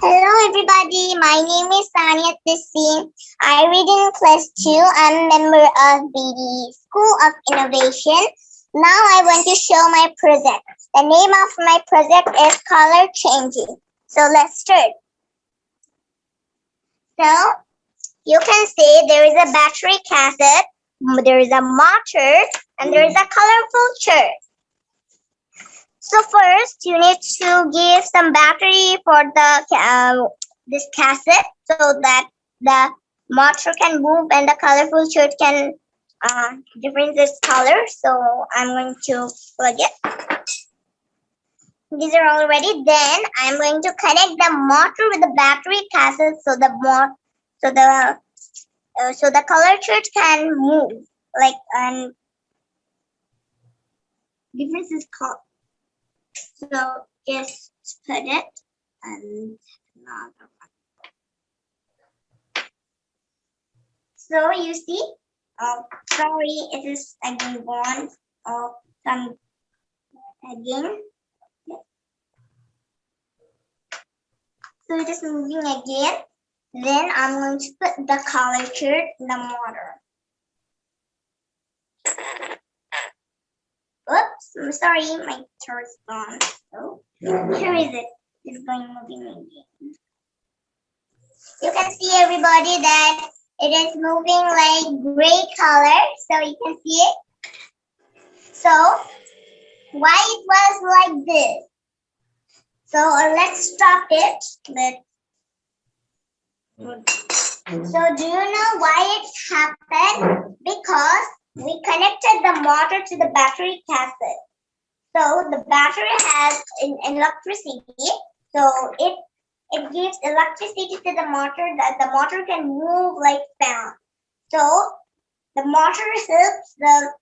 Hello everybody, my name is Saniyat Taseen. I read in class 2. I'm a member of BD School of Innovation. Now I want to show my project. The name of my project is Color Changing. So let's start. So you can see there is a battery cassette, there is a motor, and there is a colorful chart. So first, you need to give some battery for the this cassette so that the motor can move and the colorful shirt can difference its color. So I'm going to plug it. These are all ready. Then I'm going to connect the motor with the battery cassette so the color shirt can move like and difference is called. So just put it and another one. So you see, sorry, it is again gone. Come again. So it is moving again. Then I'm going to put the color chart in the motor. Oops, I'm sorry, my chart is gone. So here is it. It's going moving again. You can see everybody that it is moving like gray color. So you can see it. So why it was like this? So let's stop it. So do you know why it happened? Because we connected the motor to the battery cassette. So the battery has electricity. So it gives electricity to the motor that the motor can move like fan. So the motor helps the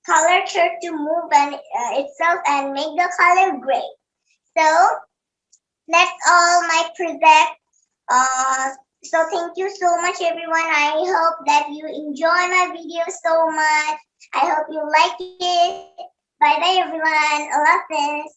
color chart to move and itself and make the color gray. So that's all my project. So thank you so much everyone. I hope that you enjoy my video so much. I hope you like it. Bye bye everyone. Allah Hafiz.